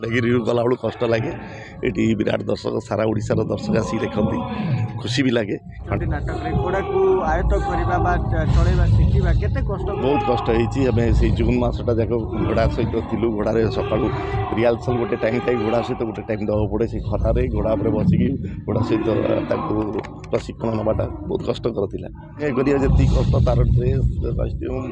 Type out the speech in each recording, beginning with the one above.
खंडगिरी गला बेलू कष्ट लगे ये विराट दर्शक सारा ओडिशार दर्शक आसी देखती खुशी भी लगे। नाटक घोड़ा को आयत्त करवा चलैवा शिखा केते कष्ट बहुत कष्ट होती आम से जून मसटा जाक घोड़ा सहित थिलु घोड़े सका रिहर्सल गोटे टाइम था घोड़ा सहित गोटे टाइम देवा पड़े से खरारे घोड़ा पर बसिकी घोड़ा सहित प्रशिक्षण नवाटा बहुत कष्टकर था जी कष्ट तार ड्रेस कस्ट्यूम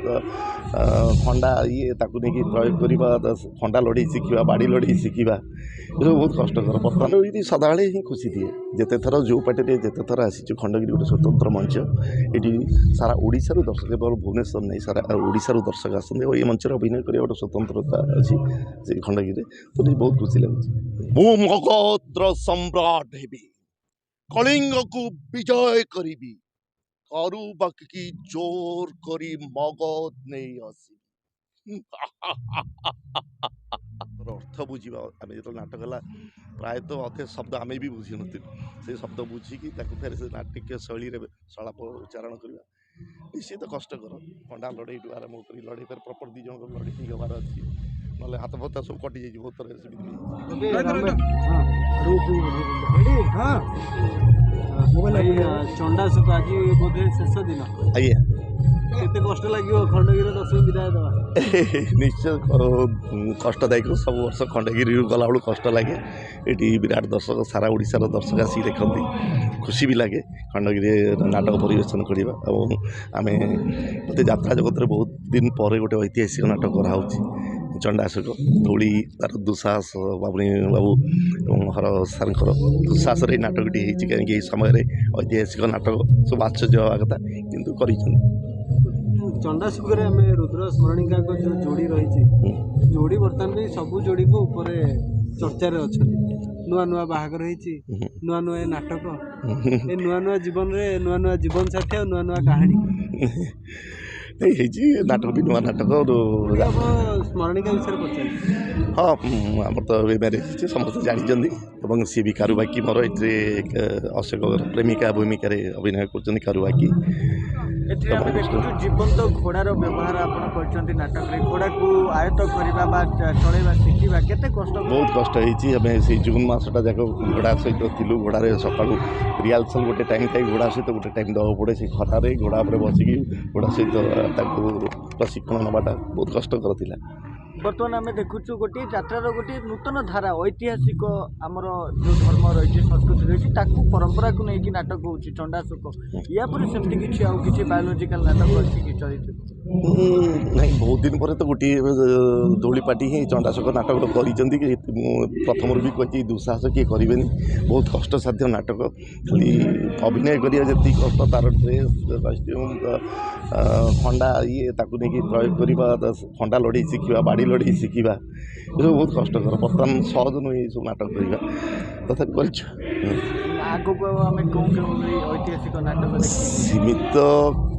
खंडा ये प्रयोग करवा खंडा लड़े शिखा बाड़ी लड़े शिखा ये बहुत कष्टकर बर्तमान ये सदाबे ही खुशी दिए जिते थर जो पार्टी जिते थर आसी खंडगिरी गोटे स्वतंत्र मंच ये सारा ओडिशारू दर्शक केवल भुवनेश्वर नहीं सारा ओडिशारू दर्शक आसते और ये मंच अभिनय कर गोटे स्वतंत्रता अच्छी से खंडगिरी तो बहुत खुशी लगे। मु मगधर सम्राट हेबी कलिंग को विजय करी करु बाकी जोर करी मगध नहीं आसी अर्थ बुझा आम जो नाटक है प्रायतः अधे शब्द आम भी बुझी नु से शब्द बुझिकी फेर से नाट्य शैली सलाप उच्चारण करवा निश्चित कष्टकर खंडा लड़े आरम्भ कर लड़े फेर प्रपर दी जन लड़े हबार अच्छी ना हाथ फता सब कटि जाइए बहुत चंडाशुक आज बोधे शेष दिन आज्ञा केते कष्ट लगे खंडगिरी दर्शक विदाय दवा निश्चय कष्टदायक सब वर्ष खंडगिरी गला बेलू कष्ट लगे ये विराट दर्शक सारा ओडिशार दर्शक आसी देखती खुशी भी लगे खंडगिरी नाटक परिवेशन करवा और आम मत यात्रा जगत में बहुत दिन पर गोटे ऐतिहासिक नाटक कराऊँ चंडाशुक धूली तार दुस्साहस बाबुनी बाबू और हर सार दुस्साहस नाटकटी कहीं समय ऐतिहासिक नाटक सब आश्चर्य हवा कथा किंतु कर चंडाशुक रुद्र स्मरणिका जो जोड़ी रही जोड़ी बर्तमान भी सबू जोड़ी को ऊपर चर्चा अच्छा नुआ नुआ बाहागर नुआ नुआ नाटक ए नुआ नुआ जीवन रे नुआ नुआ जीवन साथी और नुआ नुआ कहानी नहीं नाटक भी नुआ नाटक स्मरणिका विषय पचार हाँ आम तो मैरिज समस्त जानते सी भी कारुबाकी मोर ये अशोक प्रेमिका भूमिका अभिनय कर कारुबाकी जीवंत घोड़ार व्यवहार आपड़ नाटक घोड़ा को आयत्त करवा चलैवा शिखा केते कष्ट बहुत कष्ट होती आम से जून मसटा जाक घोड़ा सहित थिलु घोड़े सका रिहर्सल गोटे टाइम था घोड़ा सहित गोटे टाइम देवा पड़े से खरारे घोड़ा पर बसिकी घोड़ा सहित प्रशिक्षण नवाटा बहुत कष्टकर था। बर्तमान आम देखु गोटे यात्रार गोटे नूतन धारा ऐतिहासिक आमर जो धर्म रही संस्कृति रही परंपरा को लेकिन नाटक हो चंडाशुक या सेमती किसी बायोलोजिकल नाटक अच्छी कि चलित नहीं बहुत दिन पर तो गोटे दौड़ी पार्टी ही चंडाशुक नाटक कर प्रथम भी कही दुस्साहस किए करें बहुत कष्टसाध्य नाटक खाली अभिनय करी कष्ट तार ड्रेस कस्ट्यूम खंडा ये प्रयोग करवा खंडा लड़े शिखा बाड़ी लड़े शिखा ये बहुत कष्टकर बर्तमान सहज नुहे सब नाटक करवा तथा ऐतिहासिक नाटक सीमित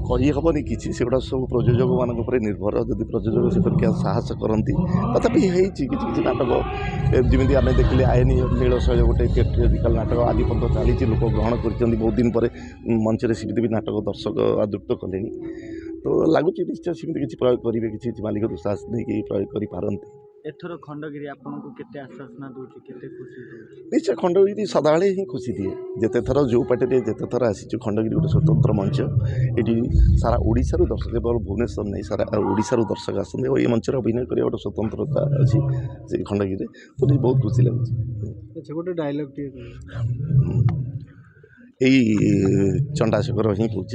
कही हेनी किसी से गुड़ा सब प्रयोजक मान निर्भर जदि प्रयोजक से क्या साहस करती तथापि किसी नाटक जमी आम देखिले आयनी नीलशैल गोटे पेट्रियोटिकल नाटक आदि पर्यटन चली लोक ग्रहण कर बहुत दिन पर मंच सेमती भी नाटक दर्शक आदृत कले तो लगुच निश्चय सेमती किसी प्रयोग करेंगे किसी मालिक दुस्साहस नहीं प्रयोग कर एथर खंडगिरी आपको केते आश्वासना दूची केते खुशी निश्चय खंडगिरी सदाबे ही खुशी दिए जिते थर जो पार्टी जिते थर आसी खंडगिरी गोटे स्वतंत्र मंच ये सारा ओडिशारू दर्शक केवल भुवनेश्वर नहीं सारा ओडिशारू दर्शक आसते और ये मंच अभिनय कर गोटे स्वतंत्रता अच्छी से खंडगिरी तो बहुत खुशी लगे। गोटे डायलॉग यही चंडाशुकर ही कह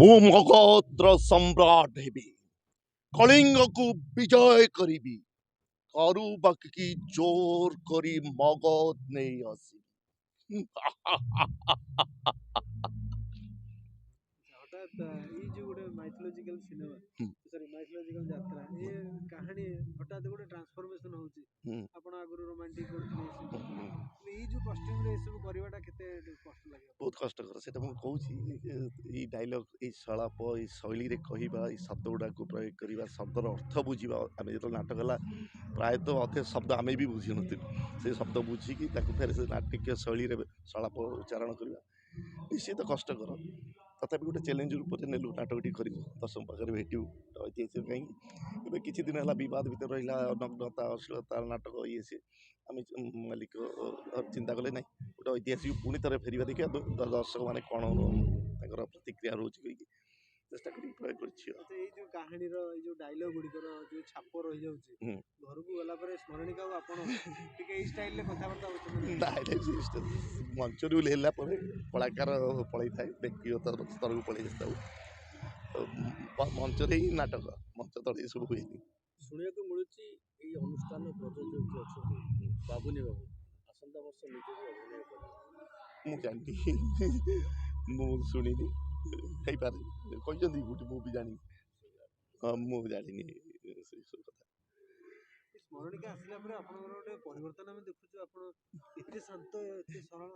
मु मगधर सम्राट हेबी कलिंग को विजय करी करु बाकी जोर करी मगध नहीं आसी गोटे माइथोलॉजिकल सिनेमा सॉरी माइथोलॉजिकल यात्रा ये कहानी हठात गोटे ट्रांसफॉर्मेशन होची आपण आगुरु रोमांटिक करथि ये जो कॉस्ट्यूम रे सब करवाटा केते कष्ट लागे बहुत कष्टकर से मुझे कहूँ ये डायलॉग ये सलाप ये शैली कहवा ये शब्द गुड़ा को प्रयोग करवा शब्दर अर्थ बुझा आम जो नाटक है प्रायतः अधे शब्द आम भी बुझी नु से शब्द बुझिकी फेर से नाट्य शैली सलाप उच्चारण करवा निश्चित कष्टकर ତଥାପି ଗୋଟେ ଚ୍ୟାଲେଞ୍ଜ ରୂପରେ ନେଲୁ ନାଟକଟି କରିବୁ ଦର୍ଶକ ପାଖରେ ଭେଟିବୁ ଐତିହାସିକ କାହିଁକି ଏବେ କିଛି ଦିନ ହେଲା ବିବାଦ ଭିତରେ ରହିଲା ନଗ୍ନତା ଅଶ୍ଳୀଳତା ନାଟକ ଇଏ ସିଏ ଆମେ ମାଲିକ ଚିନ୍ତା କଲେ ନାହିଁ ଗୋଟେ ଐତିହାସିକ ପୁଣି ଥରେ ଫେରିବା ଦେଖିବା ଦର୍ଶକମାନେ କ'ଣ ତାଙ୍କର ପ୍ରତିକ୍ରିୟା ରହୁଛି କହିକି ଚେଷ୍ଟା କରି ପ୍ରୟୋଗ କରିଛି ଆଉ। ଆଚ୍ଛା, ଏଇ ଯୋଉ କାହାଣୀର ଏଇ ଯୋଉ ଡାଇଲଗ ଗୁଡ଼ିକର ଯୋଉ ଛାପ ରହିଯାଉଛି ଘରକୁ ଗଲା ପରେ ସ୍ମରଣିକା ଆଉ ଆପଣ ଟିକେ ଏଇ ଷ୍ଟାଇଲରେ କଥାବାର୍ତ୍ତା ହଉଛନ୍ତି ନା? ନାଇଁ ମଞ୍ଚରୁ ଓହ୍ଲେଇଲା ପରେ କଳାକାର ପଳେଇଥାଏ ବ୍ୟକ୍ତିଗତ ସ୍ତରକୁ ପଳେଇ ଆସିଥାଉ ମଞ୍ଚରେ ହିଁ ନାଟକ ମଞ୍ଚ ତଳେ ଏସବୁ ହୁଏନି। ଶୁଣିବାକୁ ମିଳୁଛି ଏଇ ଅନୁଷ୍ଠାନ ପ୍ରଯୋଜକ ଯିଏ ଅଛନ୍ତି ବାବୁନି ବାବୁ ଆସନ୍ତା ବର୍ଷ ନିଜକୁ ଅଭିନୟ କରିବେ। ମୁଁ ଜାଣିନି ମୁଁ ଶୁଣିନି ହେଇପାରେ କହିଛନ୍ତି ଗୋଟେ ମୁଁ ବି ଜାଣିନି ମୁଁ ଜାଣିନି ସେସବୁ କଥା। ସ୍ମରଣିକା ଆସିଲା ପରେ ଆପଣଙ୍କର ଗୋଟେ ପରିବର୍ତ୍ତନ ଆମେ ଦେଖୁଛୁ ଆପଣ ଏତେ ଶାନ୍ତ ଏତେ ସରଳ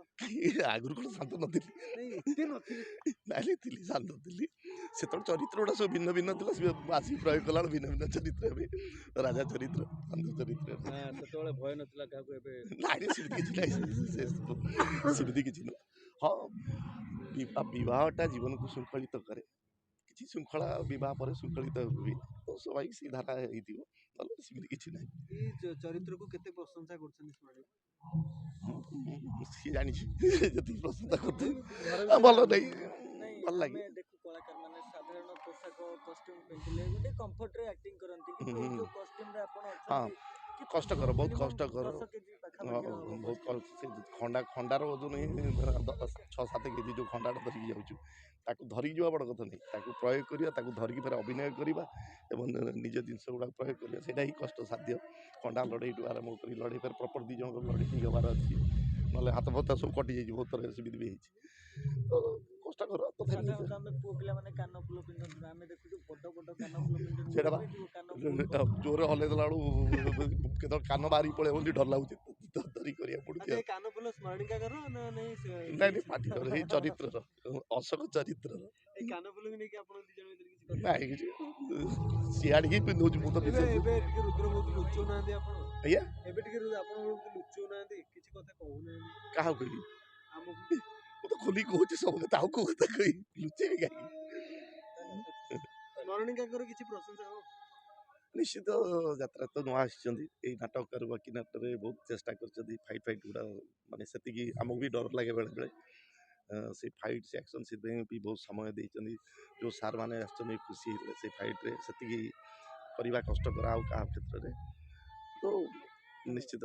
ଆଗରୁ କ'ଣ ଶାନ୍ତ ନଥିଲି ନାଇଁ ଏତେ ନଥିଲେ ନାଇଁ ଥିଲି ଶାନ୍ତ ଥିଲି ସେତେବେଳେ ଚରିତ୍ର ଗୁଡ଼ା ସବୁ ଭିନ୍ନ ଭିନ୍ନ ଥିଲା ସେ ଆସିକି ପ୍ରୟୋଗ କଲାବେଳେ ଭିନ୍ନ ଭିନ୍ନ ଚରିତ୍ର ଏବେ ରାଜା ଚରିତ୍ର ଶାନ୍ତ ଚରିତ୍ର ସେତେବେଳେ ଭୟ ନଥିଲା କାହାକୁ ଏବେ ନାଇଁ ସେମିତି କିଛି ନାହିଁ ସେମିତି କିଛି ନୁହଁ। ହଁ ବିବାହଟା ଜୀବନକୁ ଶୃଙ୍ଖଳିତ କରେ କିଛି ଶୃଙ୍ଖଳା ବିବାହ ପରେ ଶୃଙ୍ଖଳିତ ହୁଏ ତ ସ୍ୱାଭାବିକ ସେ ଧାରା ହେଇଥିବ ନହେଲେ ସେମିତି କିଛି ନାହିଁ। ଏଇ ଚରିତ୍ରକୁ କେତେ ପ୍ରଶଂସା କରୁଛନ୍ତି ସ୍ମରଣିକା? ସିଏ ଜାଣିଛି ଯେତିକି ପ୍ରଶଂସା କରୁଥିବ ଭଲ ନାହିଁ ଭଲ ଲାଗେ। ଆମେ ଦେଖୁ କଳାକାର ମାନେ ସାଧାରଣ ପୋଷାକ କଷ୍ଟ୍ୟୁମ ପିନ୍ଧିଲେ ଗୋଟେ କମ୍ଫର୍ଟରେ ଆକ୍ଟିଂ କରନ୍ତି କିନ୍ତୁ ଏଇ ଯୋଉ କଷ୍ଟ୍ୟୁମରେ ଆପଣ ହଁ ଅଛନ୍ତି କଷ୍ଟକର ବହୁତ କଷ୍ଟକର 10 କେଜି ପାଖାପାଖି ବହୁତ ସେ ଖଣ୍ଡାର ଓଜନ ହିଁ 6-7 କେଜି ଯେଉଁ ଖଣ୍ଡାଟା ଧରିକି ଯାଉଛୁ ତାକୁ ଧରିକି ଯିବା ବଡ଼ କଥା ନାହିଁ ତାକୁ ପ୍ରୟୋଗ କରିବା ତାକୁ ଧରିକି ଫେରେ ଅଭିନୟ କରିବା ଏବଂ ନିଜ ଜିନିଷ ଗୁଡ଼ାକ ପ୍ରୟୋଗ କରିବା ସେଇଟା ହିଁ କଷ୍ଟସାଧ୍ୟ। ଖଣ୍ଡା ଲଢ଼େଇଠୁ ଆରମ୍ଭ କରି ଲଢ଼େଇ ଫେରେ ପ୍ରପର ଦୁଇ ଜଣଙ୍କ ଲଢ଼େଇ ହେବାର ଅଛି ନହେଲେ ହାତ ଫତା ସବୁ କଟିଯାଇଛି ବହୁତ ଥର ସେମିତି ବି ହେଇଛି ତ କଷ୍ଟକର ତଥାପି ସାଧାରଣତଃ ଆମେ ପୁଅ ପିଲାମାନେ କାନ ଫୁଲ ପିନ୍ଧନ୍ତି ନା ଆମେ ଦେଖୁଛୁ ବଡ଼ ବଡ଼ କାନ ଫୁଲ ପିନ୍ଧନ୍ତି ସେଇଟା ବା କାନ ଜୋରରେ ହଲେଇ ଦେଲା ବେଳକୁ କେତେବେଳେ କାନ ବାହାରିକି ପଳେଇ ବୋଲି ଡର ଲାଗୁଛି ଧରିକି କରିବାକୁ ପଡୁଛି। ଆଚ୍ଛା, ଏ କାନ ଫୁଲ ସ୍ମରଣିକାଙ୍କର ନା ନାଇଁ ନାଇଁ ପାଟିର ଏଇ ଚରିତ୍ରର ଅଶୋକ ଚରିତ୍ରର ଏଇ କାନ ଫୁଲକୁ ନେଇକି ଆପଣ ଦି ଜଣ ଭିତରେ କିଛି କଥା ନାଇଁ କିଛି ସିଆଡେ ହିଁ ପିନ୍ଧଉଛି ମୁଁ ତ ଏବେ ଏବେ ଟିକେ ରୁଦ୍ର ବହୁତ ଲୁଚଉନାହାନ୍ତି ଆପଣ ଆଜ୍ଞା ଏବେ ଟିକେ ଆପଣ ବହୁତ ଲୁଚଉନାହାନ୍ତି କିଛି କଥା କହୁନାହାନ୍ତି କାହାକୁ କହିବି ଆମକୁ ମୁଁ ତ ଖୋଲିକି କହୁଛି ସବୁ କଥା ଆଉ କୋଉ କଥା କହିବି ଲୁଚେଇବି କାହିଁକି। ସ୍ମରଣିକାଙ୍କର କିଛି ପ୍ରଶଂସା ହବ? ନିଶ୍ଚିତ ଯାତ୍ରା ତ ନୂଆ ଆସିଛନ୍ତି ଏଇ ନାଟକକାର ବାକି ନାଟକରେ ବହୁତ ଚେଷ୍ଟା କରିଛନ୍ତି ଫାଇଟ୍ ଗୁଡ଼ା ମାନେ ସେତିକି ଆମକୁ ବି ଡର ଲାଗେ ବେଳେବେଳେ ସେ ଫାଇଟ୍ ସେ ଆକ୍ସନ୍ ସେଥିପାଇଁ ବି ବହୁତ ସମୟ ଦେଇଛନ୍ତି ଯେଉଁ ସାର୍ମାନେ ଆସିଛନ୍ତି ଖୁସି ହେଇଥିଲେ ସେ ଫାଇଟ୍ରେ ସେତିକି କରିବା କଷ୍ଟକର ଆଉ କାହା କ୍ଷେତ୍ରରେ ତ ନିଶ୍ଚିତ